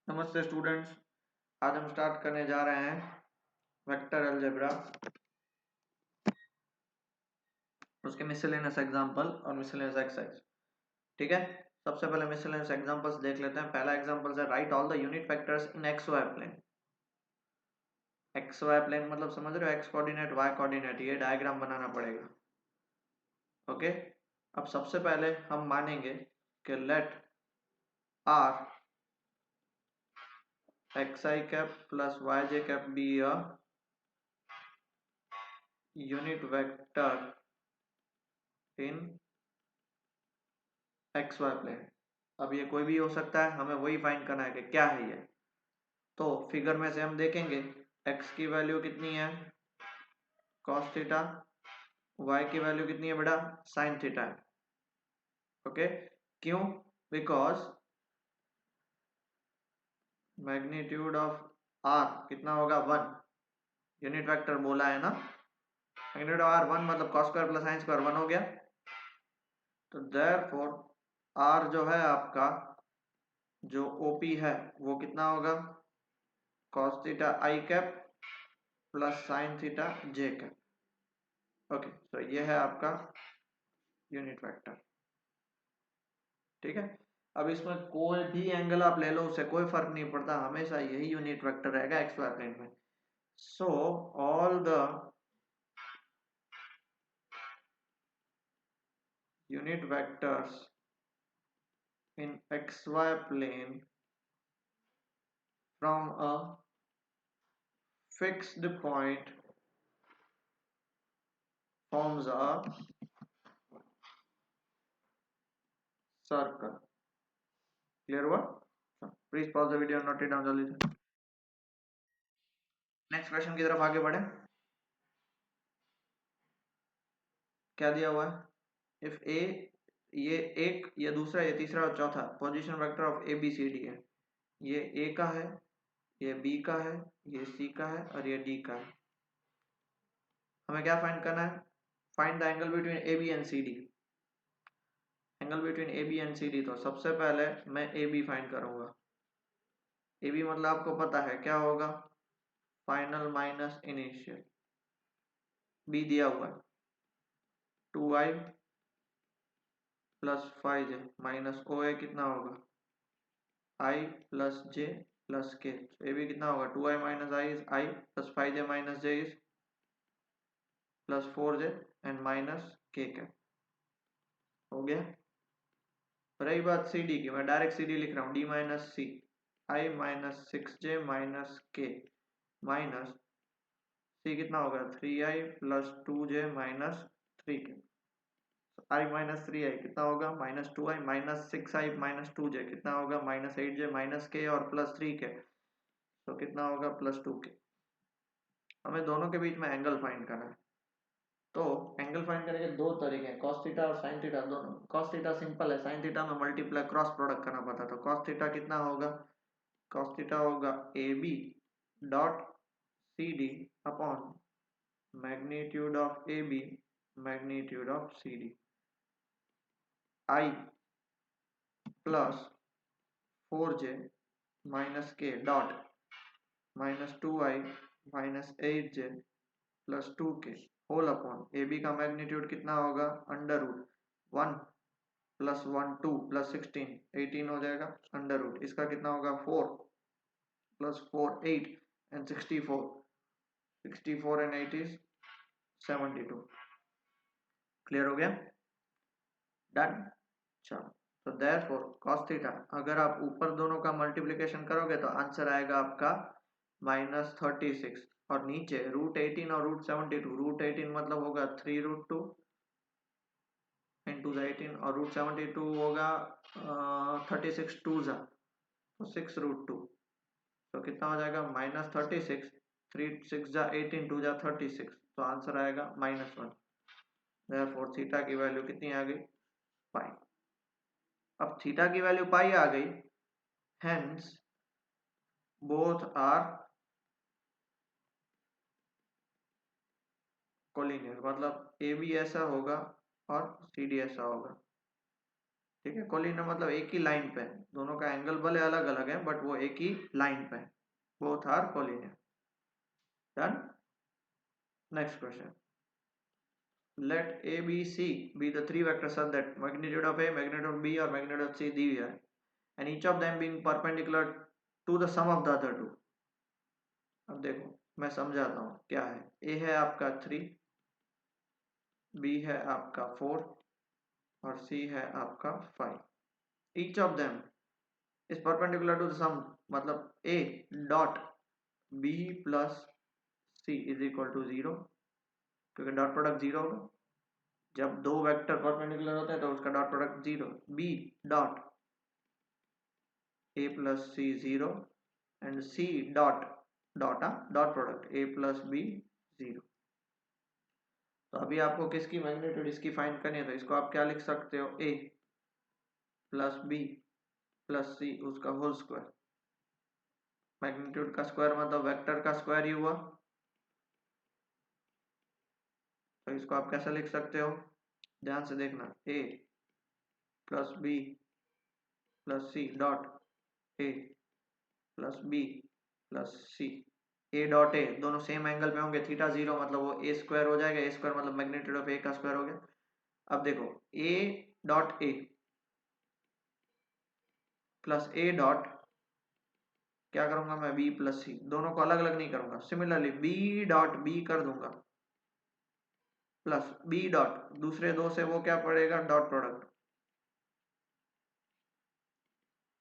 नमस्ते स्टूडेंट्स। आज हम स्टार्ट करने जा रहे हैं वेक्टर अलजेब्रा, उसके मिसलेनियस एग्जांपल और मिसलेनियस एक्सरसाइज। ठीक है, सबसे पहले मिसलेनियस एग्जांपल्स देख लेते हैं। पहला एग्जांपल है right all the unit vectors in x Y plane. X Y plane मतलब समझ रहे हो, एक्स कोऑर्डिनेट वाई कोऑर्डिनेट, ये डायग्राम बनाना पड़ेगा। ओके, अब सबसे पहले हम मानेंगे कि let R X I cap plus Y J cap be a unit vector in x Y plane. अब ये कोई भी हो सकता है, हमें वही फाइंड करना है कि क्या है ये। तो फिगर में से हम देखेंगे x की वैल्यू कितनी है cos थीटा, y की वैल्यू कितनी है बेटा sin थीटा। ओके, क्यों? बिकॉज मैग्नीट्यूड ऑफ r कितना होगा 1, यूनिट वेक्टर बोला है ना। मैग्नीट्यूड ऑफ r 1 मतलब cos square plus sin square 1 हो गया। तो देयरफॉर r जो है आपका जो OP है वो कितना होगा cos theta i cap plus sin theta j cap. Okay, तो ये है आपका यूनिट वेक्टर। ठीक है, अब इसमें कोई भी एंगल आप ले लो, उससे कोई फर्क नहीं पड़ता, हमेशा यही यूनिट वेक्टर रहेगा एक्स वाई प्लेन में। So all the unit vectors in x Y plane from a fixed point forms a circle. Clear हुआ? Please pause the video, note it down जल्दी से। नेक्स्ट क्वेश्चन की तरफ आगे बढ़े। क्या दिया हुआ है? इफ ए, ये एक, ये दूसरा, ये तीसरा और चौथा position vector of A B C D है। ये ए का है, ये बी का है, ये सी का है और ये डी का है। हमें क्या फाइंड करना है? Find the angle between A B and C D. Angle between A B and C D, तो सबसे पहले मैं ए बी फाइंड करूंगा। ए बी मतलब आपको पता है क्या होगा, फाइनल माइनस इनिशियल। बी दिया हुआ है 2i plus 5j minus O A कितना होगा i plus j plus k। A B कितना होगा 2i minus i is i plus 5j minus j is plus 4j and minus k cap. हो गया। रही बात सी डी की, मैं डायरेक्ट सी डी लिख रहा हूँ, डी माइनस सी आई माइनस 6j माइनस के माइनस सी कितना होगा 3i plus 2j minus 3k। आई माइनस 3i कितना होगा minus 2i minus 6i minus 2j कितना होगा माइनस 8j माइनस k और प्लस 3k, तो कितना होगा प्लस 2k। हमें दोनों के बीच में एंगल फाइंड करना है। तो एंगल फाइंड करने के दो तरीके हैं, cos थीटा और sin थीटा दोनों। cos थीटा सिंपल है, sin थीटा में मल्टीप्लाई क्रॉस प्रोडक्ट करना पड़ता है। तो cos थीटा कितना होगा, cos थीटा होगा AB dot CD upon magnitude of AB magnitude of CD। I plus 4j minus k dot minus 2i minus 8j plus 2k whole upon A B का magnitude कितना होगा under root 1 plus 1 2 plus 16 18 हो जाएगा under root, इसका कितना होगा 4 plus 4 8 and 64 64 and 8 is 72। Clear हो गया? डन। चलो, तो देयरफॉर cos थीटा, अगर आप ऊपर दोनों का मल्टीप्लिकेशन करोगे तो आंसर आएगा आपका माइनस 36 और नीचे रूट 18 और रूट 72। रूट 18 मतलब होगा 3 रूट 2 इंटू 18 और रूट 72 होगा 36 टू जा तो 6 रूट 2, तो कितना हो जाएगा माइनस 36। 3 6 जा 18 टू जा 36, तो आंसर आएगा -1। देयरफॉर थीटा की वैल्यू कितनी आ गई पाई। अब थीटा की वैल्यू पाई आ गई, हेंस बोथ आर कोलिनियर, मतलब ए बी ऐसा होगा और सी डी ऐसा होगा। ठीक है, कोलिनियर मतलब एक ही लाइन पे है, दोनों का एंगल भले अलग अलग है बट वो एक ही लाइन पे है, both are collinear. Done. Next question, let a b c be the three vectors such that magnitude of a, magnitude of b or magnitude of c दी हुई है and each of them being perpendicular to the sum of the other two। अब देखो मैं समझाता हूँ क्या है। a है आपका 3, b है आपका 4 और c है आपका 5। each of them is perpendicular to the sum, मतलब a dot b plus c is equal to 0, क्योंकि डॉट प्रोडक्ट 0 होगा। जब दो वेक्टर परपेंडिकुलर होते हैं तो उसका dot product 0। b dot a plus c 0 and c dot dot dot product a plus b 0। तो अभी आपको किसकी मैग्नीट्यूड इसकी फाइंड करनी है, तो इसको आप क्या लिख सकते हो, a plus b plus c उसका होल स्क्वायर। मैग्नीट्यूड का स्क्वायर मतलब वेक्टर का स्क्वायर ही हुआ, तो इसको आप कैसे लिख सकते हो, ध्यान से देखना, a plus b plus c dot a plus b plus c। a dot A दोनों सेम एंगल पे होंगे, थीटा 0 मतलब वो a स्क्वायर हो जाएगा, a स्क्वायर मतलब मैग्नीट्यूड ऑफ a का स्क्वायर हो गया। अब देखो a dot a plus a dot, क्या करूंगा मैं, b प्लस c, दोनों को अलग अलग नहीं करूंगा। सिमिलरली b डॉट b कर दूंगा प्लस b डॉट, दूसरे दो से वो क्या पड़ेगा, डॉट प्रोडक्ट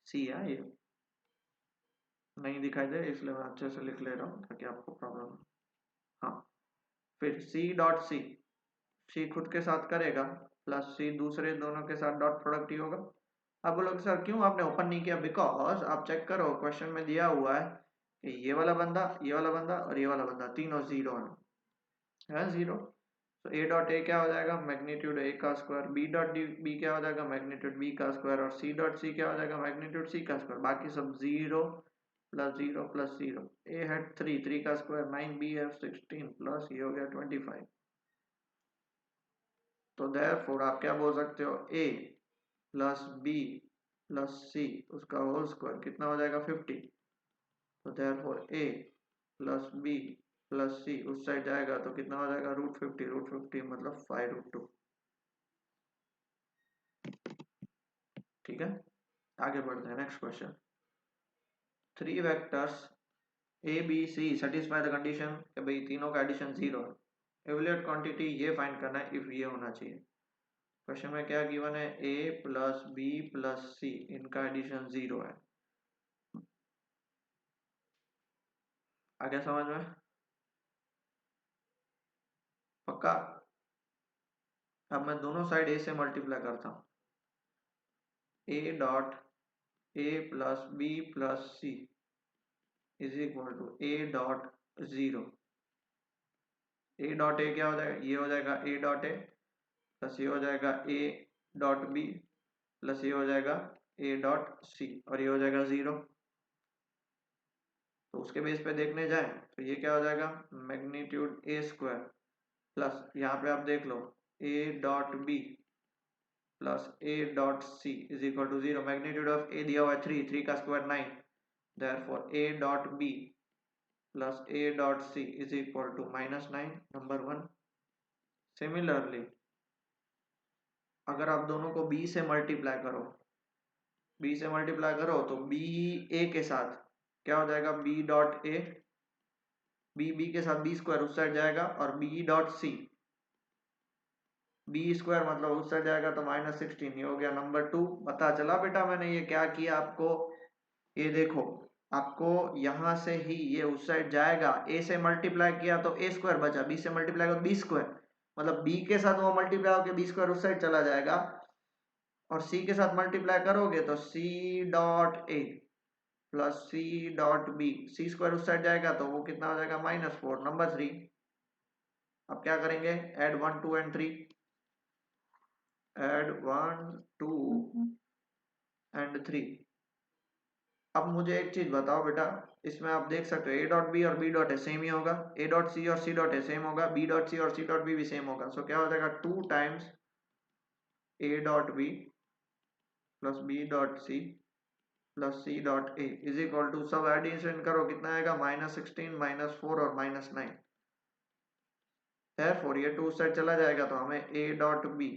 c है। ये नहीं दिखाई दे इसलिए मैं अच्छे से लिख ले रहा हूँ ताकि आपको प्रॉब्लम हो। हाँ, फिर c डॉट c, c खुद के साथ करेगा प्लस c दूसरे दोनों के साथ डॉट प्रोडक्ट ही होगा। आप बोलोगे सर क्यों आपने ओपन नहीं किया, बिकॉज आप चेक करो क्वेश्चन में दिया हुआ है कि ये वाला बंदा, ये वाला बंदा और ये वाला बंदा तीनों 0 है 0। तो a डॉट ए क्या हो जाएगा, मैग्नीट्यूड a का स्क्वायर, b डॉट b क्या हो जाएगा, मैग्नीट्यूड b का स्क्वायर, और c डॉट c क्या हो जाएगा, मैग्नीट्यूड c का स्क्वायर। बाकी सब 0 प्लस 0 प्लस 0। a है 3 का स्क्वायर 9, b है 16 प्लस ये हो गया 25। तो देयरफॉर आप क्या बोल सकते हो, a plus b plus c उसका होल स्क्वायर कितना हो जाएगा 50। तो therefore a plus b plus c उस साइड जाएगा तो कितना हो जाएगा, √50, √50 मतलब 5√2। ठीक है, आगे बढ़ते हैं। Next question, three vectors A B C satisfy the condition कि भाई तीनों का एडिशन 0 है। एवलेट क्वांटिटी ये फाइंड करना है इफ ये होना चाहिए। क्वेश्चन में क्या गिवन है, a प्लस बी प्लस सी इनका एडिशन 0 है। आगे समझ में पक्का। अब मैं दोनों साइड a से मल्टीप्लाई करता हूँ, a dot a plus B plus C is equal to a dot 0। a dot a क्या हो जाएगा, ये हो जाएगा a डॉट a प्लस ये हो जाएगा a डॉट b प्लस ये हो जाएगा a डॉट c और ये हो जाएगा 0। तो उसके बेस पे देखने जाए तो ये क्या हो जाएगा, मैग्नीट्यूड a स्क्वायर प्लस यहाँ पे आप देख लो a dot b plus a dot c is equal to 0। Magnitude of a दिया हुआ है 3 का square 9, therefore a dot b plus a dot c is equal to -9, number 1। Similarly अगर आप दोनों को b से मल्टीप्लाई करो, b से मल्टीप्लाई करो तो b a के साथ क्या हो जाएगा, b डॉट a, b के साथ b स्क्वायर उस साइड जाएगा और b dot c, b square मतलब उस साइड जाएगा तो -16, ये हो गया नंबर 2। पता चला बेटा मैंने ये क्या किया आपको, ये देखो आपको यहाँ से ही ये उस साइड जाएगा, a से मल्टीप्लाई किया तो a स्क्वायर बचा, b से मल्टीप्लाई किया तो b स्क्वायर, मतलब b के साथ वो मल्टीप्लाई होकर b स्क्वायर उस साइड चला जाएगा और c के साथ मल्टीप्लाई करोगे तो c dot a plus c dot b, c square उस साइड जाएगा तो वो कितना हो जाएगा -4, नंबर 3। अब क्या करेंगे, ऐड 1 2 एंड 3, ऐड 1 2 एंड 3। अब मुझे एक चीज बताओ बेटा, इसमें आप देख सकते हो a डॉट बी और b डॉट ए सेम ही होगा, a डॉट सी और c डॉट ए सेम होगा, b डॉट सी और c डॉट b भी सेम होगा। सो क्या हो जाएगा 2 times a dot b plus B dot C plus C dot A is equal to, सब एडिशन करो कितना आएगा, -16 -4 और -9 है 4, ये 2 साइड चला जाएगा तो हमें a dot B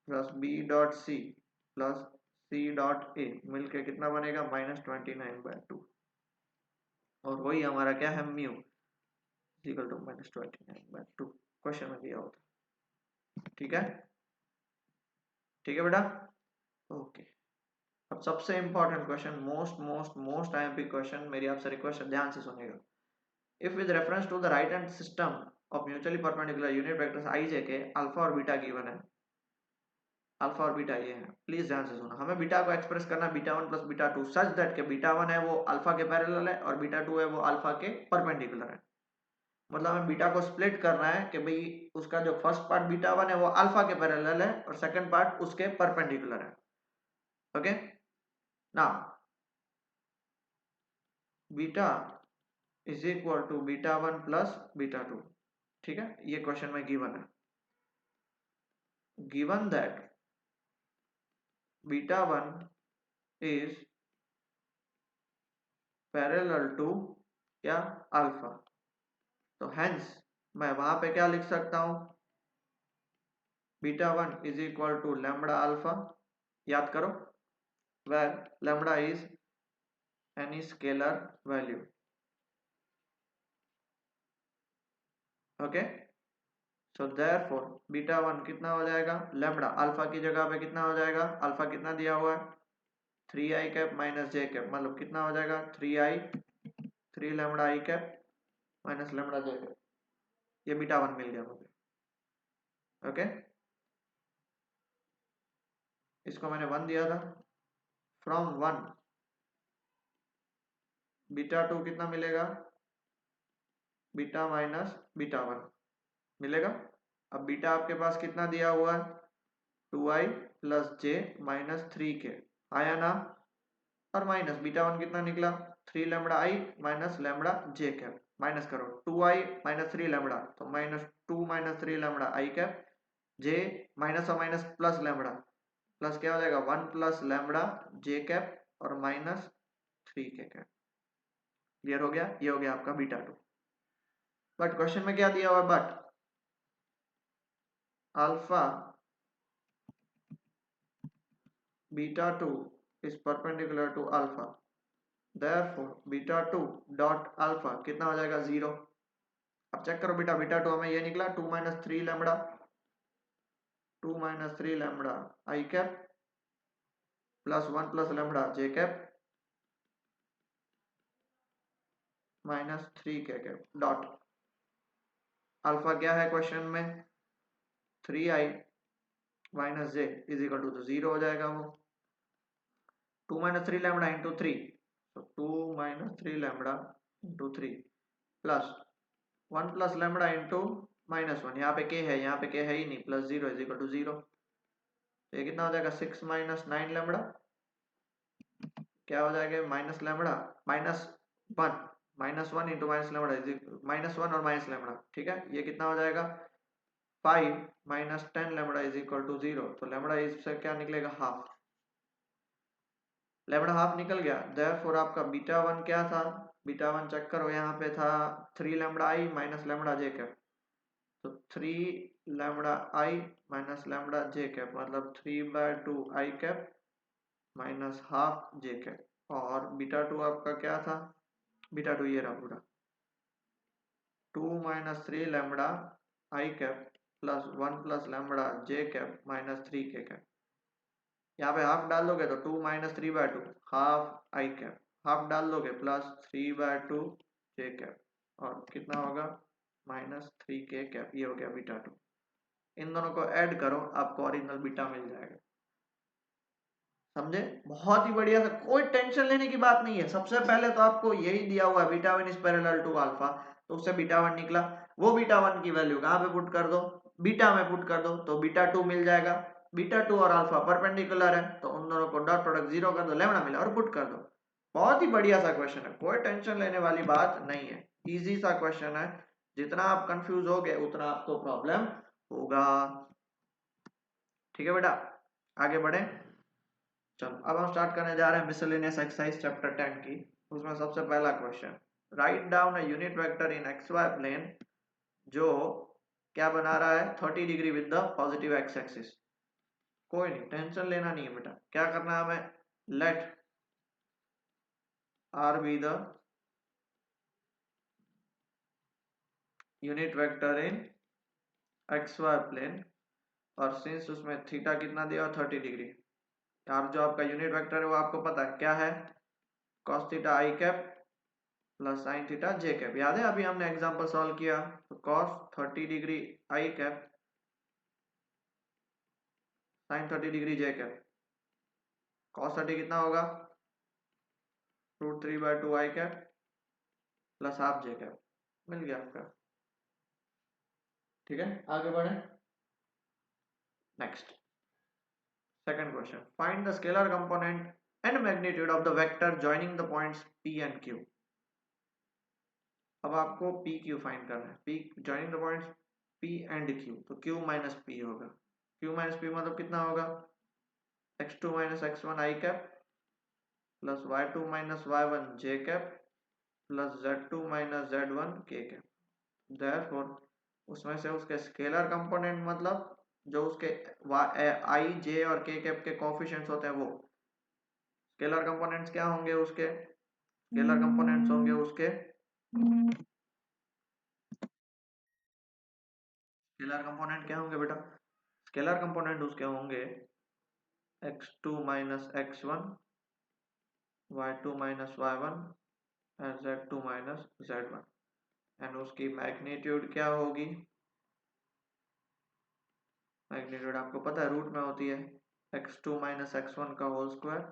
plus B dot C plus C dot A मिलके कितना बनेगा, -29/2 और वही हमारा क्या है, म्यू इक्वल टू -29/2 क्वेश्चन में दिया होता। ठीक है, ठीक है बेटा, ओके। अब सबसे important question, most most most IMP question, मेरी आपसे रिक्वेस्ट है ध्यान से सुनिएगा। If with reference to the right hand system of mutually perpendicular unit vectors i j k alpha और बीटा गिवन है, अल्फा और बीटा ये है, प्लीज ध्यान से सुनो। हमें बीटा को एक्सप्रेस करना β1 प्लस β2 सच दैट के β1 है वो अल्फा के पैरेलल है और β2 है वो अल्फा के परपेंडिकुलर है। मतलब हमें बीटा को स्प्लिट करना है कि भाई उसका जो फर्स्ट पार्ट β1 है वो अल्फा के पैरेलल है और सेकंड पार्ट उसके परपेंडिकुलर है। Okay, now beta is equal to β1 plus β2, ठीक है, ये क्वेश्चन में गिवन है। Given that β1 is parallel to क्या, अल्फा, तो हेंस मैं वहां पे क्या लिख सकता हूं, β1 is equal to lambda alpha, याद करो, where lambda is any scalar value. Okay, so therefore β1 कितना हो जाएगा, लैम्बडा अल्फा की जगह पे कितना हो जाएगा, अल्फा कितना दिया हुआ है 3i कैप माइनस जे कैप, मतलब कितना हो जाएगा 3 lambda i cap minus lambda J cap, ये β1 मिल गया मुझे। ओके, इसको मैंने 1 दिया था, फ्रॉम 1 β2 कितना मिलेगा, बीटा माइनस β1 मिलेगा। अब बीटा आपके पास कितना दिया हुआ है 2i प्लस जे माइनस 3k, आया ना, और माइनस β1 कितना निकला 3 लैम्बडा आई माइनस लैम्बडा जे कैप, माइनस करो 2i माइनस 3 लैम्बडा तो -2 minus 3 lambda i cap, J minus और माइनस प्लस लैम्बडा, प्लस क्या हो जाएगा 1 प्लस लैम्बडा जे कैप और माइनस 3k कैप। क्लियर हो गया, ये हो गया आपका β2। बट क्वेश्चन में क्या दिया हुआ है, but alpha β2 is perpendicular to alpha, therefore β2 dot alpha कितना हो जाएगा 0। अब चेक करो बेटा, β2 हमें ये निकला 2 minus 3 lambda, 2 minus 3 lambda i cap plus 1 plus lambda J cap minus 3k cap dot alpha क्या है क्वेश्चन में 3i minus j is equal to, तो 0 हो जाएगा वो, 2 माइनस 3 लैम्बडा इंटू 3, तो 2 minus 3 lambda into 3 plus 1 plus lambda into -1, यहाँ पे k है, यहाँ पे k है ही नहीं, प्लस 0 इज इक्वल टू 0, तो ये कितना हो जाएगा 6 माइनस 9 लैम्बडा, क्या हो जाएगा minus lambda -1 into minus lambda -1 और माइनस लैम्बडा, ठीक है, ये कितना हो जाएगा 5 minus 10 lambda is equal to 0, तो लैम्बडा इससे क्या निकलेगा हाफ, लैम्बडा हाफ निकल गया, देयरफॉर आपका β1 क्या था, β1 चेक करो यहाँ पे था 3 लैम्बडा आई माइनस लैम्बडा जे कैप, तो 3 लैम्बडा आई माइनस लैम्बडा जे कैप मतलब 3/2 आई कैप माइनस हाफ जे कैप, और β2 आपका क्या था, β2 ये रहा पूरा 2 minus 3 lambda i cap plus 1 plus lambda J cap minus 3k cap, यहाँ पे हाफ डाल दोगे तो 2 minus 3/2 half I cap, half डाल दोगे प्लस 3/2 जे कैप और कितना होगा -3k कैप, ये हो गया β2। इन दोनों को ऐड करो आपको ओरिजिनल बीटा मिल जाएगा, समझे, बहुत ही बढ़िया था, कोई टेंशन लेने की बात नहीं है। सबसे पहले तो आपको यही दिया हुआ है β1 इज पैरेलल टू अल्फा, तो उससे β1 निकला, वो β1 की वैल्यू कहाँ पे पुट कर दो, बीटा में पुट कर दो तो β2 मिल जाएगा, β2 और अल्फा परपेंडिकुलर है तो उन दोनों को डॉट प्रोडक्ट 0 कर दो, लैम्बडा मिला और पुट कर दो। बहुत ही बढ़िया सा क्वेश्चन है, कोई टेंशन लेने वाली बात नहीं है, इजी सा क्वेश्चन है, जितना आप कंफ्यूज हो गए उतना आपको प्रॉब्लम होगा। ठीक है बेटा, आगे बढ़े। चलो अब हम स्टार्ट करने जा रहे हैं मिसलेनियस एक्सरसाइज चैप्टर 10 की। उसमें सबसे पहला question, write down a unit vector in x Y plane जो क्या बना रहा है 30 degree with the positive X axis. कोई नहीं, टेंशन लेना नहीं है बेटा, क्या करना है हमें, let R be the unit vector in x Y plane और सिंस उसमें थीटा कितना दिया 30 डिग्री। यार जो आपका यूनिट वेक्टर है वो आपको पता है क्या है, cos थीटा आई कैप प्लस साइन थीटा जे कैप। याद है अभी हमने एग्जांपल सॉल्व किया, तो cos 30 degree I cap sine 30 degree J cap, cos 30 कितना होगा √3/2 आई कैप प्लस हाफ जे कैप, मिल गया आपका। ठीक है, आगे बढ़े। Next second question, find the scalar component and magnitude of the vector joining the points P and Q। अब आपको P Q फाइंड करना है, P joining the points P and Q, तो Q माइनस P होगा। Q minus P मतलब कितना होगा, x2 minus x1 i cap plus y2 minus y1 j cap plus z2 minus z1 k cap. Therefore उसमें से उसके scalar component मतलब जो उसके आई जे और के कैप के कोएफिशिएंट्स होते हैं वो स्केलर कंपोनेंट्स क्या होंगे, उसके स्केलर कंपोनेंट्स होंगे उसके स्केलर कंपोनेंट क्या होंगे बेटा, स्केलर कंपोनेंट उसके होंगे x2 minus x1 y2 minus y1 and z2 minus z1 and उसकी मैग्नीट्यूड क्या होगी, मैग्नीट्यूड आपको पता है रूट में होती है x2 माइनस x1 का whole square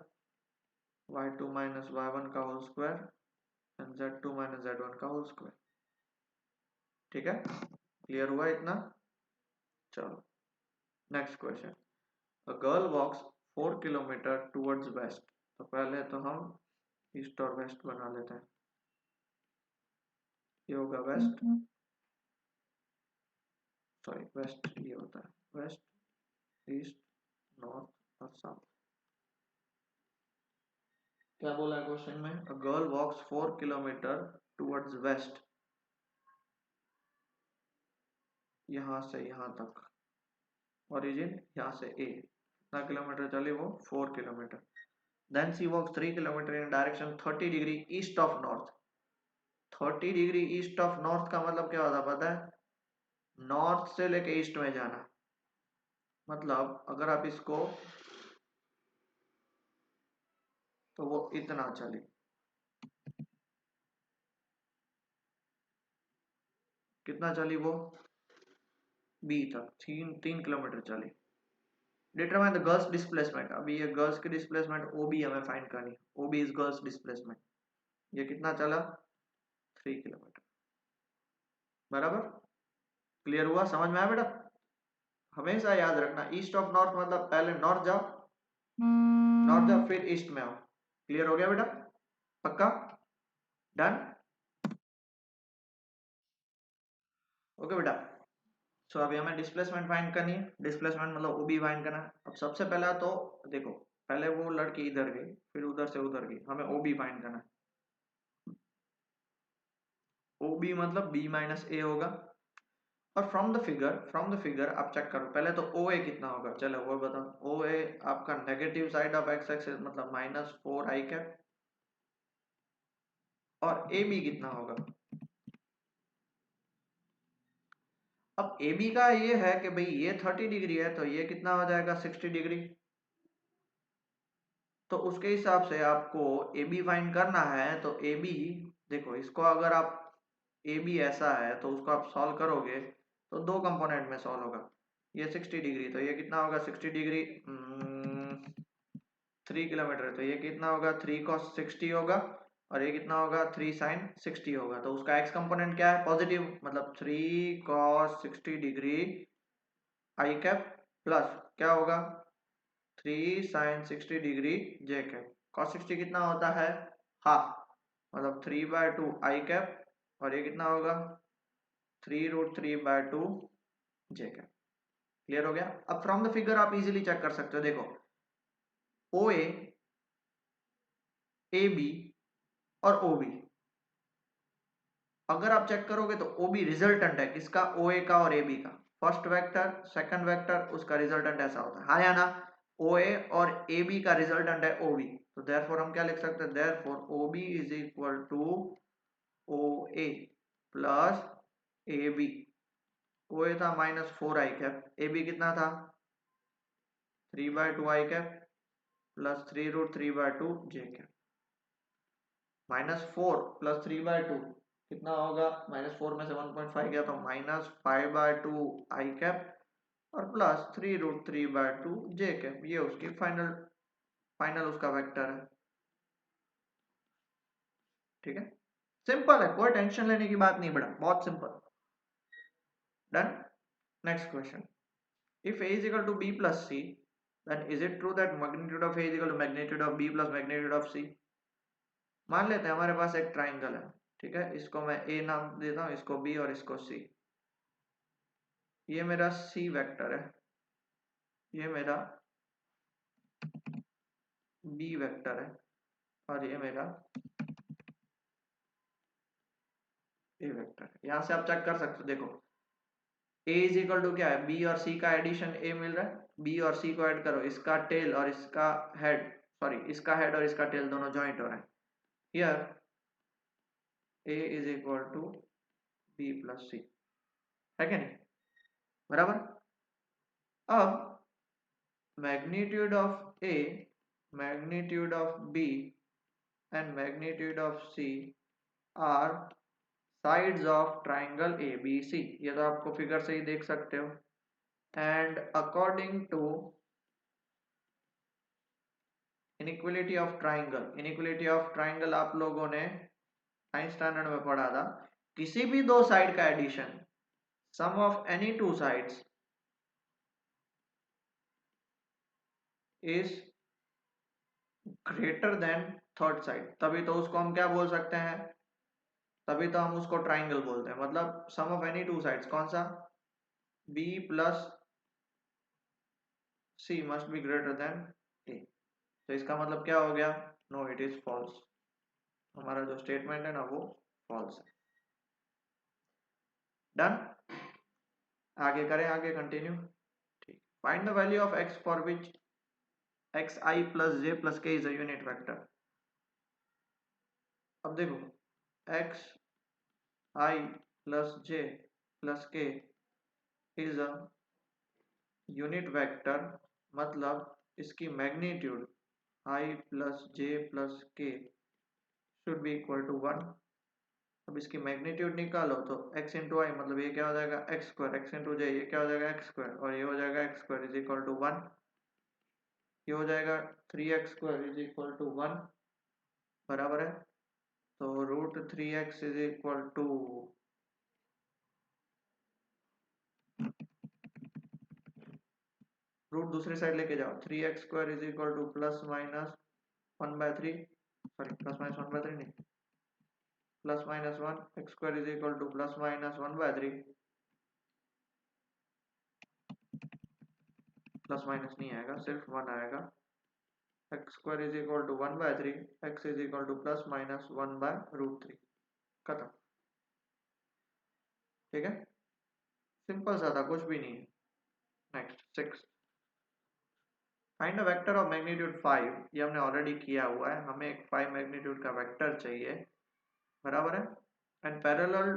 y2 minus y1 का whole square and z2 minus z1 का होल स्क्वायर। ठीक है, क्लियर हुआ इतना। चलो next question, a girl walks 4 kilometre towards west. तो पहले तो हम ईस्ट और वेस्ट बना लेते हैं, ये होगा वेस्ट, सॉरी वेस्ट ये होता है वेस्ट, ईस्ट, नॉर्थ और साउथ। क्या बोला है क्वेश्चन में, a girl walks 4 kilometre towards west, यहां से यहां तक, ओरिजिन यहाँ से ए, कितना किलोमीटर चली वो 4 kilometre. Then she walks 3 kilometre in direction 30 degree east of north. 30 degree east of north का मतलब क्या होता है पता है, नॉर्थ से लेके ईस्ट में जाना। मतलब अगर आप इसको, तो वो इतना चली, कितना चली वो बी तक, 3 किलोमीटर चली। डिटरमाइन द गर्ल्स डिस्प्लेसमेंट, अभी ये गर्ल्स की डिस्प्लेसमेंट OB हमें फाइंड करनी, OB इज गर्ल्स डिस्प्लेसमेंट। ये कितना चला 3 किलोमीटर, बराबर। क्लियर हुआ, समझ में आया बेटा। हमेशा याद रखना ईस्ट ऑफ नॉर्थ मतलब पहले नॉर्थ जाओ, नॉर्थ जाओ फिर ईस्ट में आओ। क्लियर हो गया बेटा, पक्का, डन। ओके बेटा, सो अभी हमें डिस्प्लेसमेंट फाइंड करनी है, डिस्प्लेसमेंट मतलब OB फाइंड करना है। अब सबसे पहला तो देखो, पहले वो लड़की इधर गई फिर उधर से उधर गई, हमें OB फाइंड करना है। OB मतलब B माइनस ए होगा। और फ्रॉम द फिगर आप चेक करो पहले तो OA कितना होगा, चलो वो बताओ। OA आपका negative side of x axis मतलब -4 आई कैप, और AB कितना होगा। अब AB का ये है कि भाई ये 30 डिग्री है तो ये कितना हो जाएगा 60 डिग्री। तो उसके हिसाब से आपको AB फाइंड करना है, तो AB देखो इसको अगर आप AB ऐसा है तो उसको आप सॉल्व करोगे तो दो कंपोनेंट में सॉल्व होगा। ये 60 डिग्री तो ये कितना होगा 60 डिग्री 3 किलोमीटर है तो ये कितना होगा 3 cos 60 होगा, और ये कितना होगा 3 sin 60 होगा। तो उसका x कंपोनेंट क्या है पॉजिटिव, मतलब 3 cos 60 degree I cap plus क्या होगा 3 sin 60 डिग्री जे कैप। cos 60 कितना होता है हाफ, मतलब 3/2 आई कैप, और ये कितना होगा 3√3/2 जे कैप। क्लियर हो गया। अब फ्रॉम द फिगर आप इजीली चेक कर सकते हो, देखो ओ ए बी और ओ बी। अगर आप चेक करोगे तो ओ बी रिजल्टेंट है किसका, ओ ए का और ए बी का। फर्स्ट वेक्टर सेकंड वेक्टर उसका रिजल्टेंट ऐसा होता है, हाँ या ना। ओ ए और ए बी का रिजल्टेंट है ओ बी, तो देयरफॉर हम क्या लिख सकते हैं, therefore O B is equal to O A plus A B. O A था -4 i कैप, ए बी कितना था 3/2 i cap plus 3√3/2 j cap. -4 plus 3/2 कितना होगा, -4 में से 1.5 गया तो -5/2 i कैप और प्लस 3√3/2 j कैप। ये उसकी फाइनल उसका वेक्टर है। ठीक है, सिंपल है, कोई टेंशन लेने की बात नहीं बेटा, बहुत simple. Done. Next question, if a is equal to b plus c, then is it true that magnitude of a is equal to magnitude of b plus magnitude of c? मान लेते हैं हमारे पास एक ट्राइंगल है, ठीक है, इसको मैं a नाम देता हूँ, इसको b और इसको c। ये मेरा c वेक्टर है, ये मेरा b वेक्टर है और ये मेरा a वेक्टर है। यहां से आप चेक कर सकते हो, देखो a इज इक्वल टू क्या है, b और c का एडिशन a मिल रहा है, b और c को ऐड करो, इसका टेल और इसका हेड, सॉरी इसका हेड और इसका टेल दोनों ज्वाइंट हो रहे हैं। Here a is equal to b plus c, है क्या नहीं, बराबर। अब magnitude of a, magnitude of b and magnitude of c are sides of triangle ABC। ये तो आपको फिगर से ही देख सकते हो। And according to inequality of triangle, inequality of triangle आप लोगों ने 9th स्टैंडर्ड में पढ़ा था, किसी भी दो साइड का addition, sum of any two sides is greater than third side, तभी तो उसको हम क्या बोल सकते हैं, तभी तो हम उसको ट्राइंगल बोलते हैं। मतलब सम ऑफ एनी टू साइड्स कौन सा, b plus c must be greater than a। तो इसका मतलब क्या हो गया, नो इट इज फॉल्स, हमारा जो स्टेटमेंट है ना वो फॉल्स है। डन, आगे करें, आगे कंटिन्यू। ठीक, find the value of x for which xi plus j plus k is a unit vector. अब देखो xi plus j plus k is a unit vector, मतलब इसकी magnitude i plus j plus k should be equal to 1। अब इसकी magnitude निकालो तो x into आई, मतलब ये क्या हो जाएगा एक्स स्क्वायर, एक्स इंटू जे ये क्या हो जाएगा एक्स स्क्वायर, और ये हो जाएगा X square is equal to 1। ये हो जाएगा 3x square is equal to 1, बराबर है। तो √3x is equal to, root दूसरी साइड लेके जाओ, 3x square is equal to plus minus 1/3, sorry plus minus 1/3 नहीं, plus minus 1, X square is equal to plus minus 1/3, plus minus नहीं आएगा, सिर्फ 1 आएगा। X square is equal to 1/3, X is equal to plus minus 1/√3, खत्म। ठीक है, simple सा था, कुछ भी नहीं है। Next 6, find a vector of magnitude 5। ये हमने ऑलरेडी किया हुआ है, हमें एक 5 मैग्नीट्यूड का वेक्टर चाहिए, बराबर है, and parallel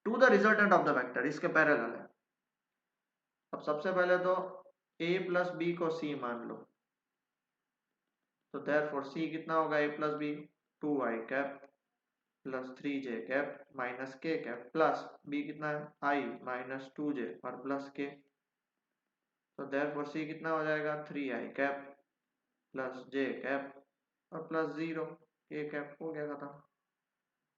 to the resultant of the vector, इसके पैरेलल है। अब सबसे पहले तो a प्लस बी को c मान लो, तो देयरफॉर c कितना होगा, a plus B 2i cap plus 3j cap minus k cap, plus b कितना है i माइनस 2j और प्लस k, तो देयरफॉर c कितना हो जाएगा 3i cap plus j cap और प्लस 0 k कैप, हो गया खत्म।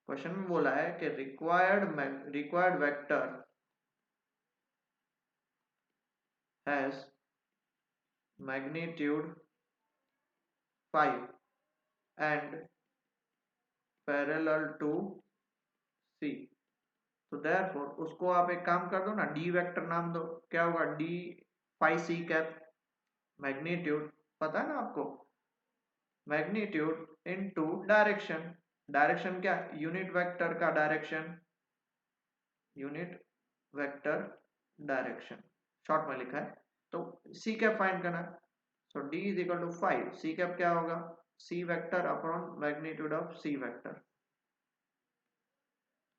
क्वेश्चन में बोला है कि required vector has magnitude 5 and parallel to c, तो देयरफॉर उसको आप एक काम कर दो ना, डी वेक्टर नाम दो, क्या होगा d 5c कैप, मैग्नीट्यूड पता है ना आपको, मैग्नीट्यूड इनटू डायरेक्शन। डायरेक्शन क्या, यूनिट वेक्टर का direction, unit vector direction short में लिखा है। तो सी कैप फाइंड करना, so D is equal to 5, C cap क्या होगा, C vector upon magnitude of C vector.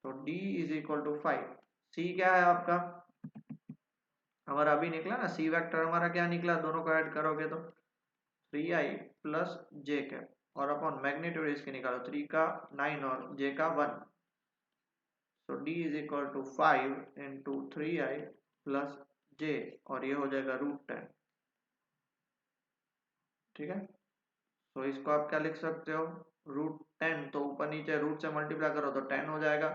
तो D is equal to 5, C क्या है आपका, हमारा अभी निकला ना सी वेक्टर, हमारा क्या निकला, दोनों को ऐड करोगे तो 3i प्लस जे कैप और अपॉन मैग्नीट्यूड इसके निकालो, 3 का 9 और j का 1। So d is equal to 5 into 3i plus j और ये हो जाएगा √10। ठीक है, तो इसको आप क्या लिख सकते हो, √10, तो ऊपर नीचे रूट से मल्टीप्लाई करो तो 10 हो जाएगा,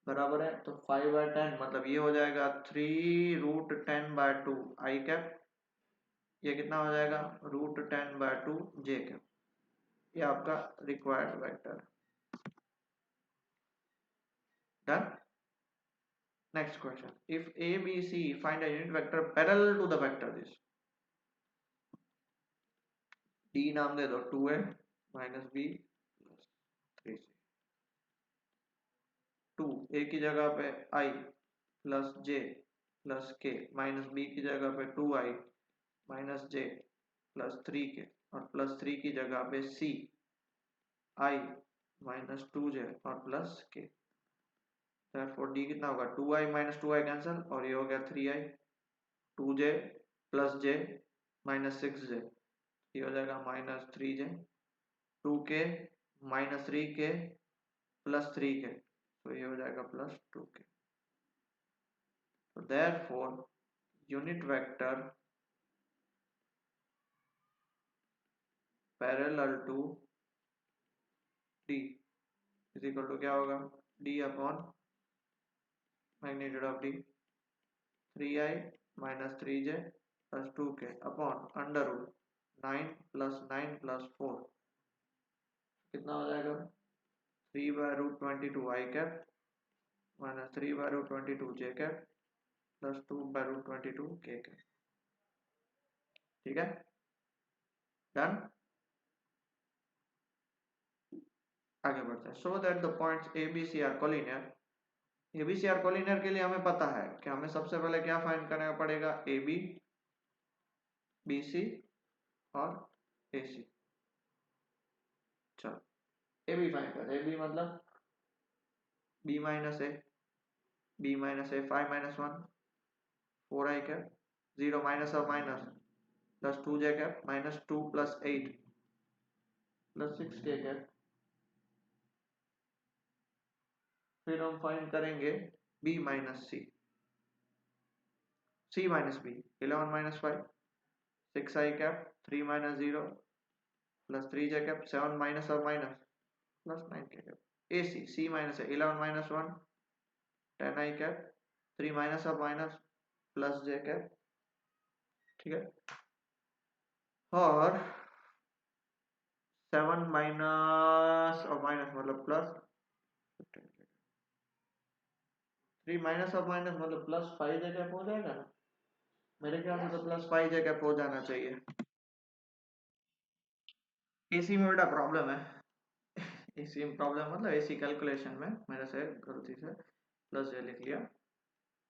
बराबर है। तो 5/10 मतलब ये हो जाएगा 3√10/2 आई कैप, ये कितना हो जाएगा √10/2 जे कैप, ये आपका required vector. Done. Next question, if a b c find a unit vector parallel to the vector this, d नाम दे दो 2a minus b plus 3c, 2 a की जगह पे i plus j plus k minus b की जगह पे 2i minus j plus 3k और plus 3 की जगह पे c i माइनस 2j और प्लस k। therefore d कितना होगा, 2i माइनस 2i कैंसिल और ये हो गया 3i, 2j plus j minus 6j, ये हो जाएगा minus 3j, 2k minus 3k plus 3k, तो ये हो जाएगा प्लस 2k। तो therefore unit vector parallel to d is equal to क्या होगा, d upon magnitude of d 3i minus 3j plus 2k upon under root 9 plus 9 plus 4, कितना हो जाएगा 3/√22 I cap minus 3/√22 J cap plus 2/√22 K cap. ठीक है, done. आगे बढ़ते हैं, so that the points A B C are collinear. A B C are collinear के लिए हमें पता है कि हमें सबसे पहले क्या फाइंड करना पड़ेगा, ए बी, बी सी और ए सी। चलो ए बी फाइंड कर, ए बी मतलब b minus A, b minus A 5 minus 1 4i cap 0 minus और minus plus 2j cap minus 2 plus 8 plus 6k cap. फिर हम फाइंड करेंगे b minus c, c minus b 11 minus 5 6i cap 3 minus 0 plus 3j cap 7 minus और minus plus 9k cap. ac c minus 11 minus 1 10i cap 3 minus और minus plus j cap. ठीक है, और 7 minus और minus मतलब plus 3 minus और minus मतलब plus 5j cap हो जाएगा ना, मेरे ख्याल से तो प्लस 5j कैप हो जाना चाहिए। एसी में बेटा प्रॉब्लम है, एसी में प्रॉब्लम मतलब एसी कैलकुलेशन में मेरे से गलती से प्लस जे लिख लिया,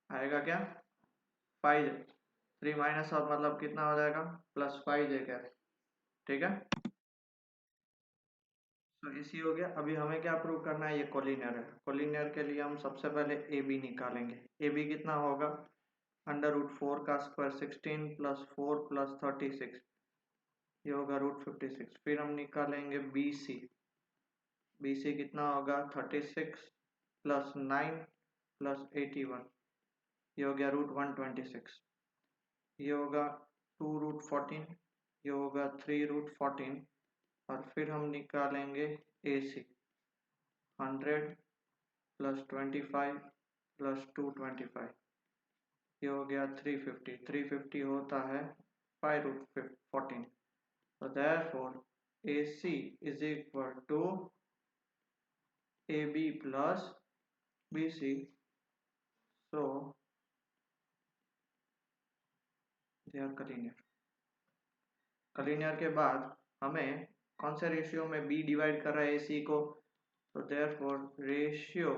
आएगा क्या 5j, 3 माइनस और मतलब कितना हो जाएगा प्लस 5j कैप। ठीक है, तो एसी हो गया। अभी हमें क्या प्रूव करना है, ये कोलिनियर है, कोलिनियर के लिए हम सबसे पहले ए बी निकालेंगे। ए बी कितना होगा, √4 का स्क्वायर 16 प्लस 4 प्लस 36, ये होगा √56। फिर हम निकालेंगे बी सी, बी सी कितना होगा 36 प्लस 9 प्लस 81, ये हो गया √126, ये होगा 2√14, ये होगा 3√14। और फिर हम निकालेंगे ए सी 100 प्लस 25 प्लस 225, ये हो गया 350, 350 होता है 5√14। So therefore AC is equal to AB plus BC, so they are collinear। collinear के बाद हमें कौन से रेशियो में बी डिवाइड कर रहा है ए सी को, तो therefore ratio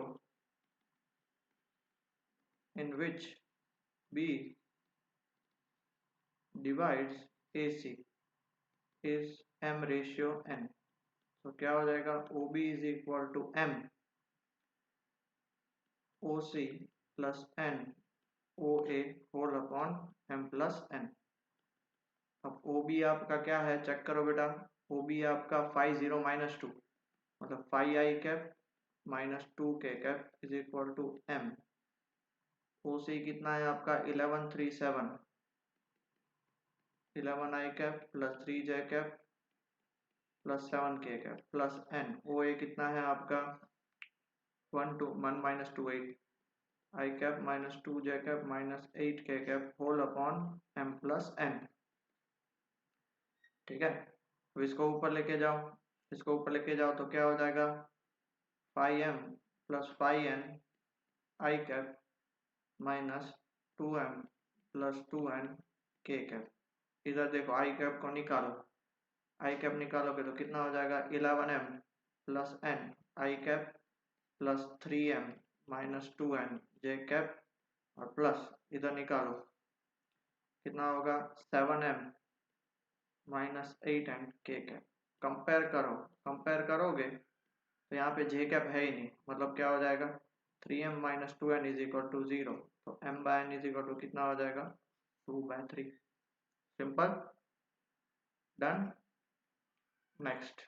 in which B divides A C is m ratio n। तो क्या हो जाएगा, O B is equal to m O C plus n O A whole upon m plus n। अब ओ बी आपका क्या है, चेक करो बेटा, ओ बी आपका फाइव जीरो माइनस टू, मतलब five I cap minus two K cap is equal to m। O C कितना है आपका 1137, 11 I cap plus 3 J cap plus 7 K cap plus n। O A कितना है आपका 1 minus 2 8 I cap minus 2 J cap minus 8 K cap whole upon m plus n। ठीक है, अब इसको ऊपर लेके जाओ, इसको ऊपर लेके जाओ तो क्या हो जाएगा, 5m plus 5n i cap minus 2m plus 2n k cap. इधर देखो आई कैप को निकालो, आई कैप निकालोगे तो कितना हो जाएगा 11m plus n i cap plus 3m minus 2n j cap और प्लस इधर निकालो कितना होगा 7m माइनस 8n के कैप। कंपेयर करो, कंपेयर करोगे तो यहाँ पे जे कैप है ही नहीं, मतलब क्या हो जाएगा 3m minus 2n is equal to 0। तो m by n is equal to कितना हो जाएगा 2/3। Simple, done. Next,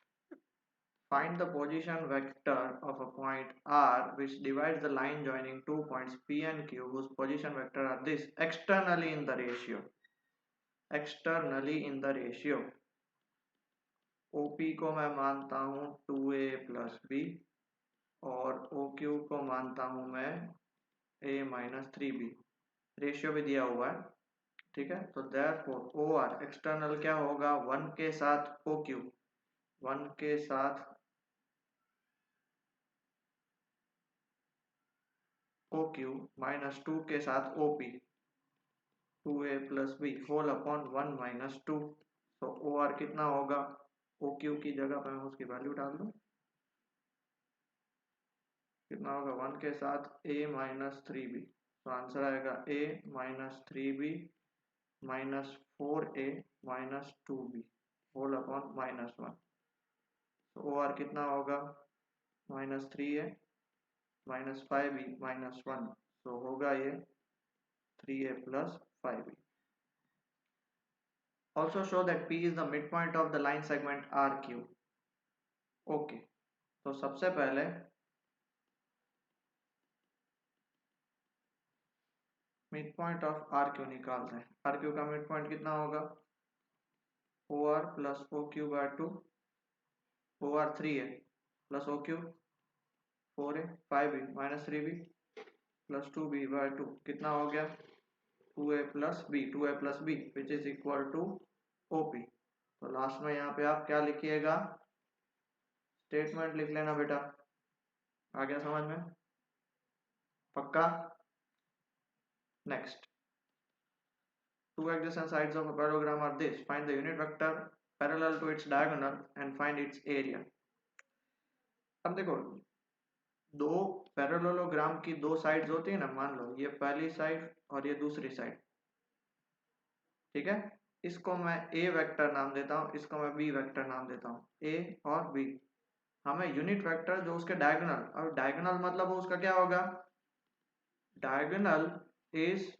find the position vector of a point r which divides the line joining 2 points p and q whose position vector are this externally in the ratio, externally in the ratio। OP को मैं मानता हूँ 2a plus B और OQ को मानता हूँ मैं a minus 3b, ratio भी दिया हुआ है। ठीक है, तो देयरफॉर OR एक्सटर्नल क्या होगा 1 के साथ OQ, 1 के साथ OQ माइनस 2 के साथ OP, 2a plus B whole upon 1 minus 2। तो OR कितना होगा, OQ की जगह पर मैं उसकी वैल्यू डाल दूं, कितना होगा 1 के साथ a माइनस 3b। तो आंसर आएगा a minus 3b minus 4a minus 2b whole upon minus 1। तो OR कितना होगा minus 3a minus 5b minus 1। तो होगा ये 3a plus 5b। Also show that P is the midpoint of the line segment RQ। Okay, तो सबसे पहले midpoint of RQ निकालते हैं। RQ का midpoint कितना होगा OR plus OQ by 2, OR 3a plus OQ 4a 5b minus 3b plus 2b by 2 कितना हो गया 2a plus b, 2a plus b which is equal to OP। तो last में यहाँ पे आप क्या लिखिएगा, स्टेटमेंट लिख लेना बेटा। आ गया समझ में, पक्का। Next, two adjacent sides of a parallelogram are this, find the unit vector parallel to its diagonal and find its area। अब देखो दो पैरेललोग्राम की दो साइड्स होती है ना, मान लो ये पहली साइड और ये दूसरी साइड, ठीक है, इसको मैं ए वेक्टर नाम देता हूँ, इसको मैं बी वेक्टर नाम देता हूँ, ए और बी। हमें यूनिट वेक्टर जो उसके डायगोनल, अब डायगोनल मतलब उसका क्या होगा, diagonal is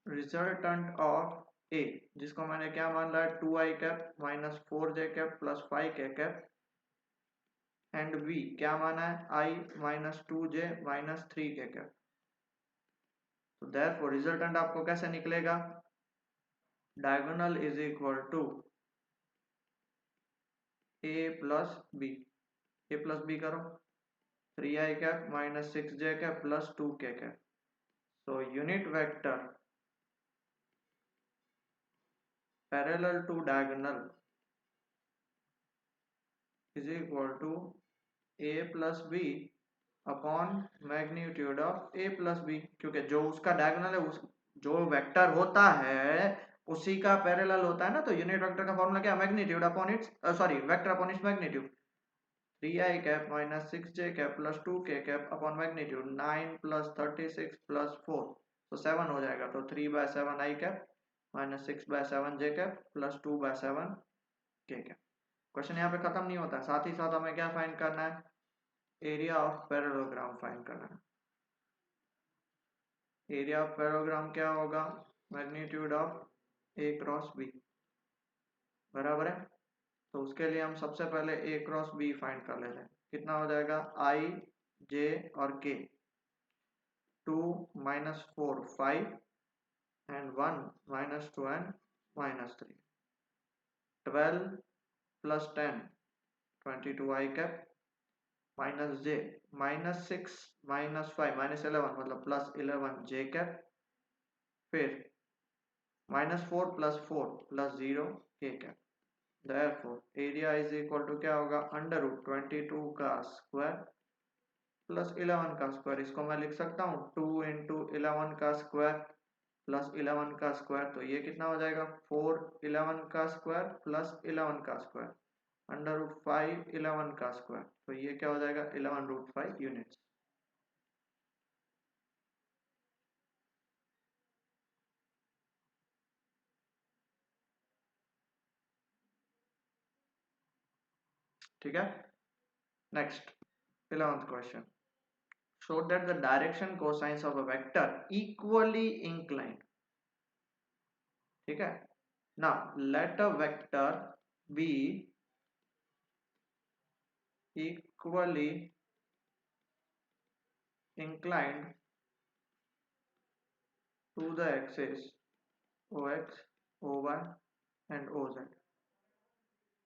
resultant of A, जिसको मैंने क्या मान रहा है 2i cap minus 4j cap plus 5k cap, and B क्या माना है i minus 2j minus 3k cap. तो देयरफॉर रिजल्टेंट आपको कैसे निकलेगा, diagonal is equal to a plus B, A plus B करो 3i cap minus 6j cap plus 2k cap. So unit vector parallel to diagonal is equal to a plus b upon magnitude of a plus B, क्योंकि जो उसका diagonal है उस जो vector होता है उसी का पैरेलल होता है ना, तो यूनिट वेक्टर का फॉर्मूला क्या, magnitude upon its sorry vector upon its magnitude. 3i cap minus 6j cap plus 2k cap upon magnitude 9 plus 36 plus 4, तो 7 हो जाएगा। तो 3/7 i cap minus 6/7 j cap plus 2/7 k cap. Question यहाँ पे खत्म नहीं होता, साथ ही साथ हमें क्या फाइंड करना है, एरिया ऑफ पैरेललोग्राम फाइंड करना है। एरिया ऑफ पैरेललोग्राम क्या होगा, magnitude of a cross b, बराबर है। तो उसके लिए हम सबसे पहले a क्रॉस b फाइंड कर लेते हैं। कितना हो जाएगा, i j और k, 2 minus 4 5 and 1 minus 2 and minus 3, 12 plus 10 22 i cap minus j minus 6 minus 5 minus 11 मतलब प्लस 11 j कैप, फिर minus 4 plus 4 plus 0 k cap. Therefore area is equal to क्या होगा, अंडर रूट 22 का square plus 11 का square. इसको मैं लिख सकता हूँ 2 इंटू 11 का स्क्वायर प्लस 11 का स्क्वायर, तो ये कितना हो जाएगा 4 11 का स्क्वायर प्लस 11 का स्क्वायर अंडर रूट 5 11 का स्क्वायर, तो ये क्या हो जाएगा 11 रूट 5 यूनिट्स। ठीक है, next 11th question, show that the direction cosines of a vector equally inclined। ठीक है, now let a vector be equally inclined to the axis ox, oy and oz।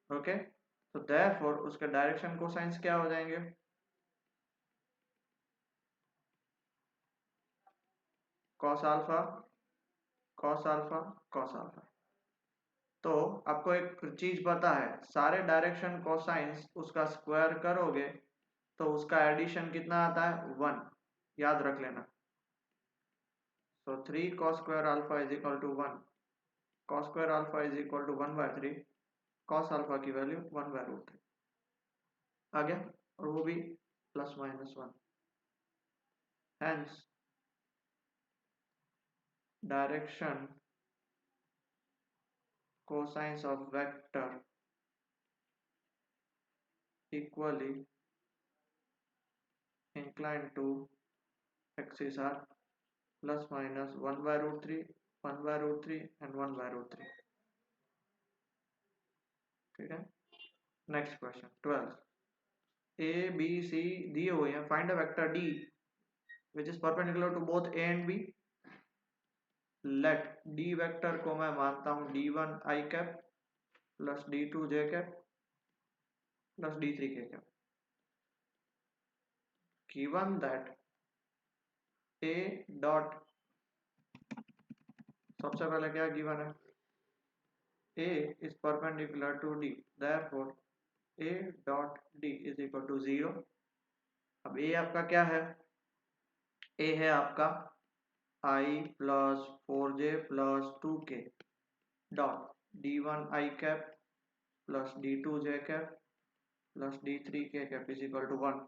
Okay, तो therefore उसके direction cosines क्या हो जाएंगे, cos alpha cos alpha cos alpha. तो आपको एक चीज पता है, सारे डायरेक्शन कोसाइंस उसका स्क्वायर करोगे तो उसका एडिशन कितना आता है 1, याद रख लेना। so 3 cos square alpha is equal to 1, cos square alpha is equal to 1/3, cos alpha की वैल्यू 1/√3 आ गया, और वो भी plus minus 1। Hence direction cosines of vector equally inclined to axis are plus minus 1/√3, 1/√3 and 1/√3। ठीक है, next question 12, A B C दिए हुए हैं, find a vector D which is perpendicular to both A and B. Let D vector को मैं मानता हूं d1 i cap plus d2 j cap plus d3 k cap. Given that a dot, सबसे पहले क्या गिवन है, a is perpendicular to d, therefore a dot d is equal to 0। अब a आपका क्या है, a है आपका i plus 4j plus 2k dot d1 i cap plus d2 j cap plus d3 k cap is equal to 1।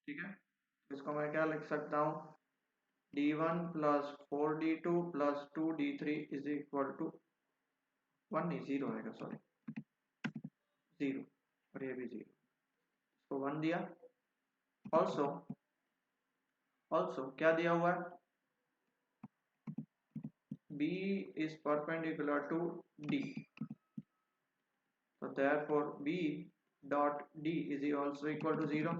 ठीक है, इसको मैं क्या लिख सकता हूँ, d1 plus 4d2 plus 2d3 is equal to 1 नहीं 0 आएगा, सॉरी 0, और ये भी 0, तो 1 दिया। ऑल्सो क्या दिया हुआ है, b is perpendicular to d, so therefore b dot d is also equal to 0।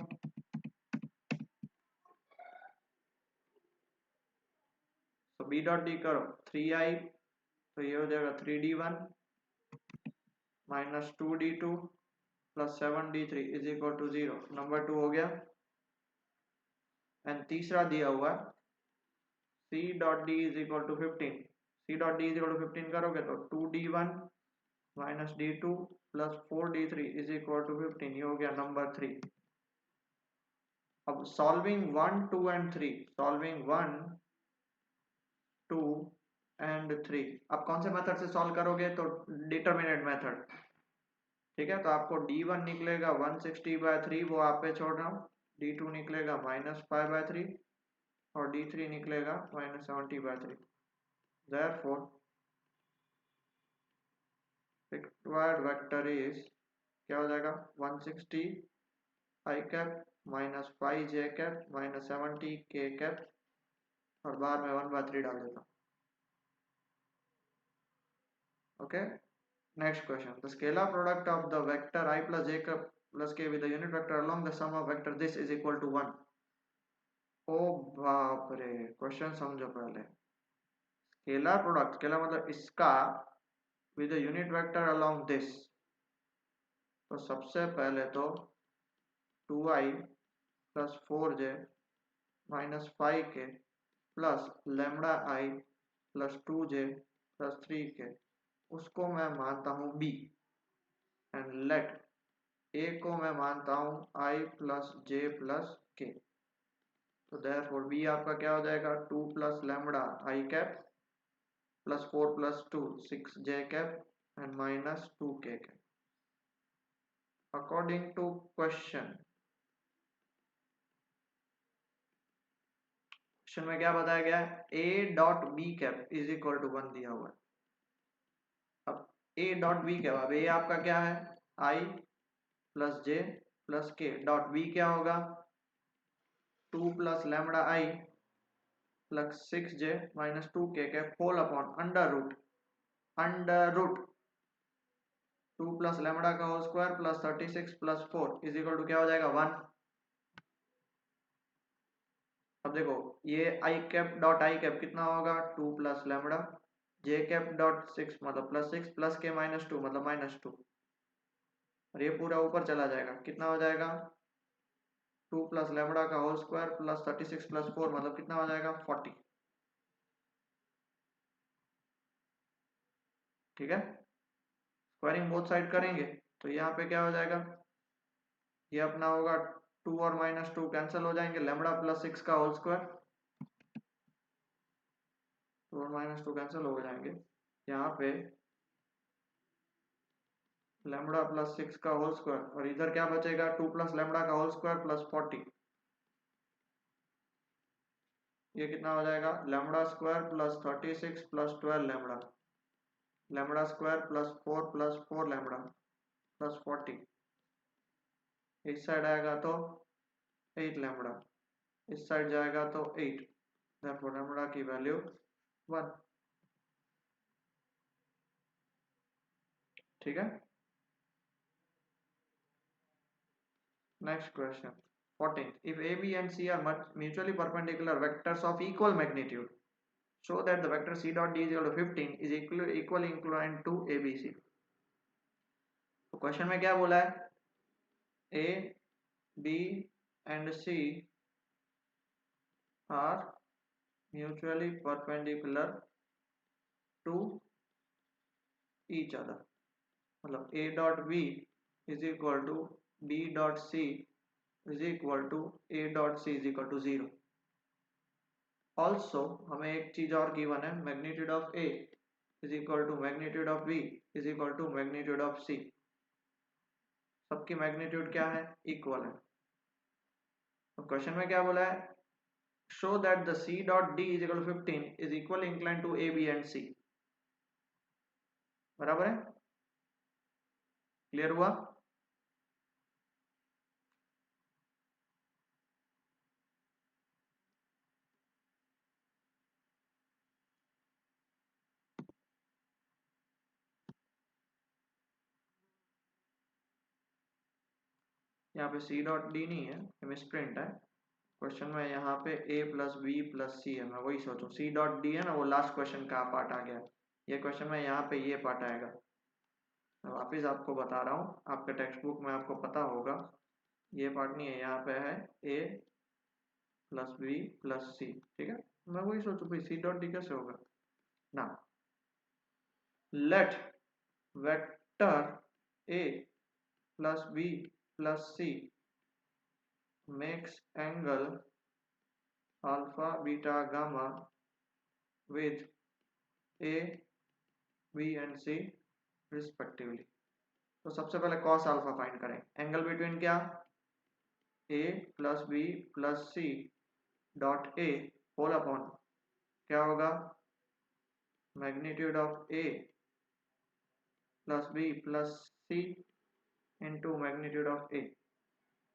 so b dot d करो 3i, तो ये हो जाएगा 3d1 minus 2d2 plus 7d3 is equal to 0, number 2 हो गया। एंड तीसरा दिया हुआ c dot d is equal to 15, c dot d is equal to 15 करोगे तो 2d1 minus d2 plus 4d3 is equal to 15, ये हो गया नंबर 3। अब सॉल्विंग 1 2 एंड 3, सॉल्विंग 1 2 एंड 3। अब कौन से मेथड से सॉल्व करोगे? तो डिटर्मिनेंट मेथड। ठीक है, तो आपको d1 निकलेगा 160/3, वो आप पे छोड़ रहा हूँ। d2 निकलेगा -5/3 और d3 निकलेगा -70/3। therefore required vector is क्या हो जाएगा? 160 i cap -5 j cap -70 k cap और बाहर में 1/3 डाल देता हूँ। Okay, next question. The scalar product of the vector I plus j plus k with the unit vector along the sum of vector this is equal to 1. ओ बाप रे, question समझो पहले। स्केलर प्रोडक्ट, स्केलर मतलब इसका, with the unit vector along this. तो सबसे पहले तो 2i plus 4j minus 5k plus lambda i plus 2j plus 3k, उसको मैं मानता हूँ b। एंड लेट a को मैं मानता हूँ i plus j plus k। तो देयरफॉर b आपका क्या हो जाएगा? 2 plus lambda i cap plus 4 plus 2 6j cap and minus 2k cap. According to question में क्या बताया गया है? a dot b cap is equal to 1 दिया हुआ है। अब a डॉट b कैप, अब a आपका क्या है? i plus j plus k dot b क्या होगा? 2 plus lambda i plus 6j minus 2k cap whole upon under root 2 plus lambda का whole square plus 36 plus 4 is equal to क्या हो जाएगा? 1। अब देखो, ये I cap dot I cap कितना होगा? 2 प्लस लैम्बडा, जे कैप डॉट 6 मतलब प्लस 6 प्लस के माइनस 2 मतलब -2, और ये पूरा ऊपर चला जाएगा, कितना हो जाएगा? 2 प्लस लैम्बडा का होल स्क्वायर प्लस 36 प्लस 4 मतलब कितना हो जाएगा? 40। ठीक है, स्क्वायरिंग बोथ साइड करेंगे तो यहाँ पे क्या हो जाएगा? ये अपना होगा 2 और -2 कैंसिल हो जाएंगे, लैम्बडा प्लस 6 का होल स्क्वायर, 2 और -2 कैंसिल हो जाएंगे। यहाँ पे लैम्बडा प्लस 6 का होल स्क्वायर और इधर क्या बचेगा? 2 प्लस लैम्बडा का होल स्क्वायर प्लस 40। ये कितना हो जाएगा? Lambda square plus 36 plus 12 lambda, lambda square plus 4 plus 4 lambda plus 40। इस साइड आएगा तो 8 लैम्बडा, इस साइड जाएगा तो 8। देयरफॉर लैम्बडा की वैल्यू 1। ठीक है, next question 14. If AB and C are mutually perpendicular vectors of equal magnitude, show that the vector C dot D is equal to 15 is equally inclined to ABC. तो question में क्या बोला है? A, B and C are mutually perpendicular to each other. मतलब A dot B is equal to B dot C is equal to A dot C is equal to 0. Also हमें एक चीज और गिवन है, magnitude of A is equal to magnitude of B is equal to magnitude of C। सबकी magnitude क्या है? Equal है। तो क्वेश्चन में क्या बोला है? Show that the C dot D is equal to 15 is equally inclined to A, B and C। बराबर है? क्लियर हुआ? यहाँ पे C डॉट D नहीं है, मिसप्रिंट है। क्वेश्चन में यहाँ पे A प्लस बी प्लस सी है, मैं वही सोचूं C डॉट D है ना, वो लास्ट क्वेश्चन का पार्ट आ गया। ये क्वेश्चन में यहाँ पे ये पार्ट आएगा। मैं वापिस आपको बता रहा हूँ, आपके टेक्स्ट बुक में आपको पता होगा, ये पार्ट नहीं है, यहाँ पे है A प्लस बी प्लस सी। ठीक है, मैं वही सोचूं भाई C डॉट D कैसे होगा ना। Let vector A plus B plus C makes angle alpha beta gamma with A, B and C respectively. तो सबसे पहले cos alpha फाइंड करें. एंगल बिटवीन क्या? A plus B plus C dot A whole upon क्या होगा? Magnitude of A plus B plus C into magnitude of A.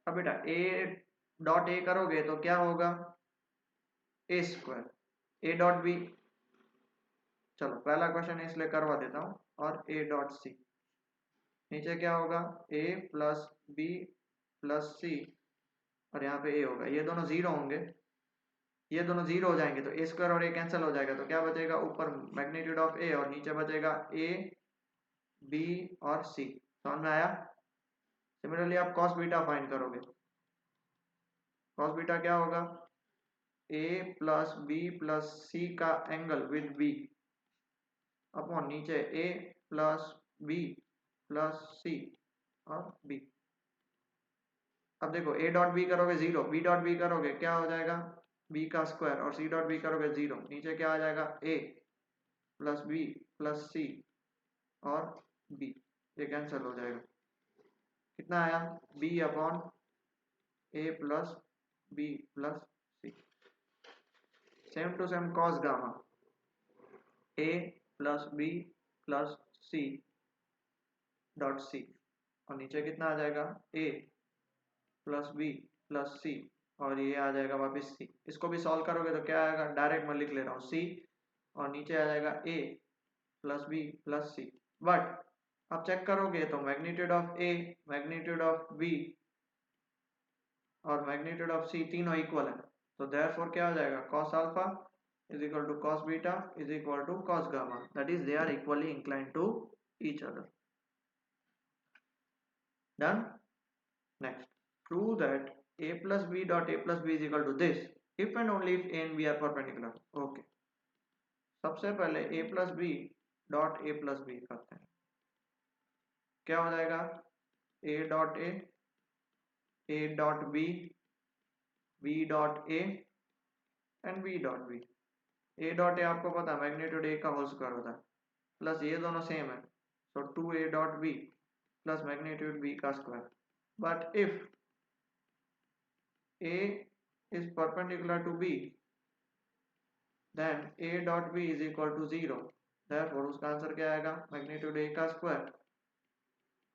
अब बेटा A dot A करोगे तो क्या होगा? A square. A dot B, चलो पहला क्वेश्चन इसलिए करवा देता हूँ. और A डॉट C नीचे क्या होगा? A plus B plus C और यहाँ पे A होगा. ये दोनों जीरो होंगे, ये दोनों जीरो हो जाएंगे तो A स्क्वायर और A कैंसिल हो जाएगा. तो क्या बचेगा? ऊपर मैग्नीट्यूड ऑफ A और नीचे बचेगा A B और C. समझ में आया? सिमिलरली आप cos बीटा फाइंड करोगे. cos बीटा क्या होगा? A plus B plus C का एंगल विद B अपॉन नीचे A plus B plus C और B. अब देखो A डॉट B करोगे जीरो, B डॉट B करोगे क्या हो जाएगा? B का स्क्वायर और C डॉट B करोगे जीरो. नीचे क्या आ जाएगा? A plus B plus C और B. ये कैंसिल हो जाएगा. कितना आया? B upon A plus B plus C. Same to same cos gamma A plus B plus C dot C और नीचे कितना आ जाएगा? A plus B plus C और ये आ जाएगा वापस C. इसको भी सॉल्व करोगे तो क्या आएगा? डायरेक्ट मैं लिख ले रहा हूँ C और नीचे आ जाएगा A plus B plus C. But आप चेक करोगे तो magnitude of A, magnitude of B और मैग्नीट्यूड ऑफ C तीनों इक्वल है. तो देयरफॉर क्या हो जाएगा? cos alpha is equal to cos beta is equal to cos gamma. That is, they are equally inclined to each other. Done? Next, prove that A plus B dot A plus B is equal to this if and only if A and B are perpendicular. Okay. सबसे पहले A plus B dot A plus B करते हैं. क्या हो जाएगा? A dot A dot B, B dot A and B dot B. A dot A आपको पता है मैग्नीट्यूड A का होल स्क्वायर होता है, प्लस ये दोनों सेम है. So 2A dot B plus magnitude B का square. But if A is perpendicular to B, then A dot B is equal to 0. Therefore उसका आंसर क्या आएगा? मैग्नीट्यूड A का स्क्वायर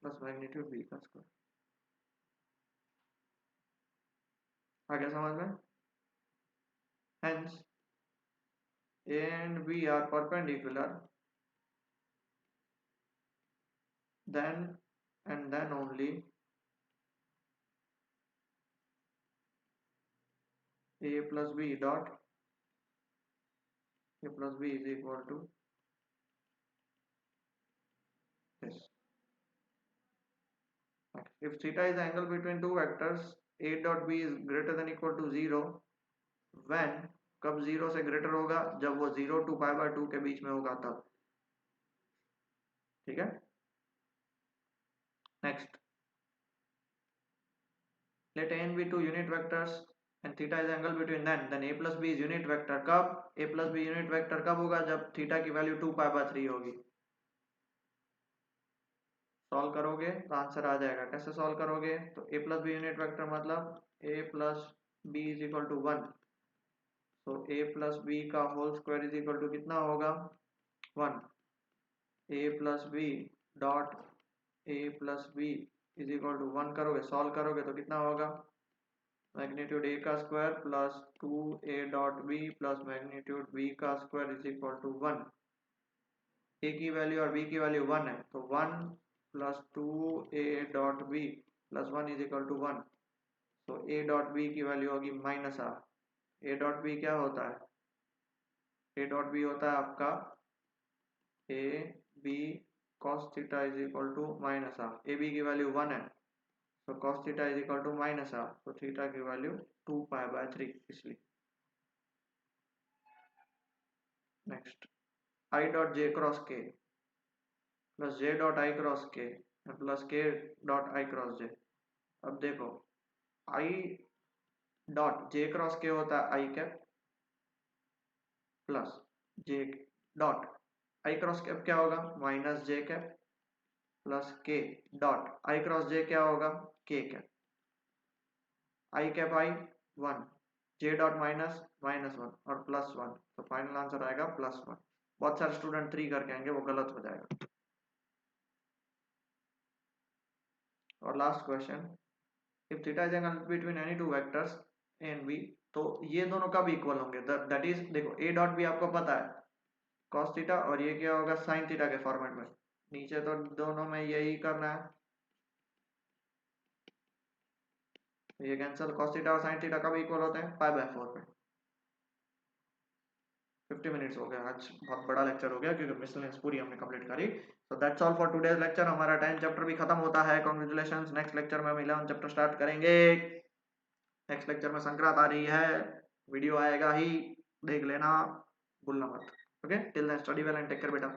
प्लस मैग्नीट्यूड B का square. आ गया समझ में? Hence A and B are perpendicular, then and then only A plus B dot A plus B is equal to this. If theta is the angle between two vectors, A dot B is greater than equal to 0 when, कब 0 से greater होगा? जब वो 0 to pi by 2 के बीच में होगा तब. ठीक है. Next, let A and B two unit vectors and theta is angle between them, then A plus B is unit vector. कब? A plus B unit vector कब होगा? जब थीटा की वैल्यू 2 पाई बाय 3 होगी. सॉल्व करोगे तो आंसर आ जाएगा. कैसे सॉल्व करोगे? तो A plus B unit vector मतलब A plus B is equal to 1. तो A plus B का whole square is equal to कितना होगा? 1. A plus B dot A plus B is equal to 1 करोगे, सॉल्व करोगे तो कितना होगा? मैग्नीट्यूड A का square plus 2A dot B plus magnitude B का square is equal to 1. A की वैल्यू और B की वैल्यू 1 है तो 1 plus 2A dot B plus 1 is equal to 1. तो A डॉट B की वैल्यू होगी minus half. A dot B क्या होता है? A डॉट B होता है आपका A B cos theta is equal to minus half. A B की वैल्यू 1 है तो cos theta is equal to minus half. तो थीटा की वैल्यू 2 पाई बाय 3 इसलिए. Next, I dot J cross K plus J dot I cross K plus K dot I cross J. अब देखो I dot J cross K होता है I cap plus J dot I cross cap क्या होगा minus जे cap plus के dot I cross जे क्या होगा के कैप आई कैप आई 1 जे डॉट माइनस माइनस 1 और प्लस 1 तो फाइनल आंसर आएगा प्लस 1। बहुत सारे स्टूडेंट 3 करके आएंगे वो गलत हो जाएगा। और last question if theta is angle between any two vectors A and B तो ये दोनों कब इक्वल होंगे दैट इज देखो ए डॉट भी आपको पता है cos थीटा और ये क्या होगा sin थीटा के फॉर्मेट में नीचे तो दोनों में यही करना है ये कैंसिल cos थीटा और sin थीटा कब इक्वल होते हैं पाई बाय 4 पे। 50 मिनट्स हो गया आज बहुत बड़ा लेक्चर हो गया क्योंकि मिसलेनियस पूरी हमने कंप्लीट करी। So that's all for today's lecture. हमारा 10 चैप्टर भी खत्म होता है कांग्रेचुलेशंस। नेक्स्ट लेक्चर में हम 11 चैप्टर स्टार्ट करेंगे। नेक्स्ट लेक्चर में संक्रांत आ रही है वीडियो आएगा ही देख लेना भूलना मत। Okay till then study well and take care बेटा।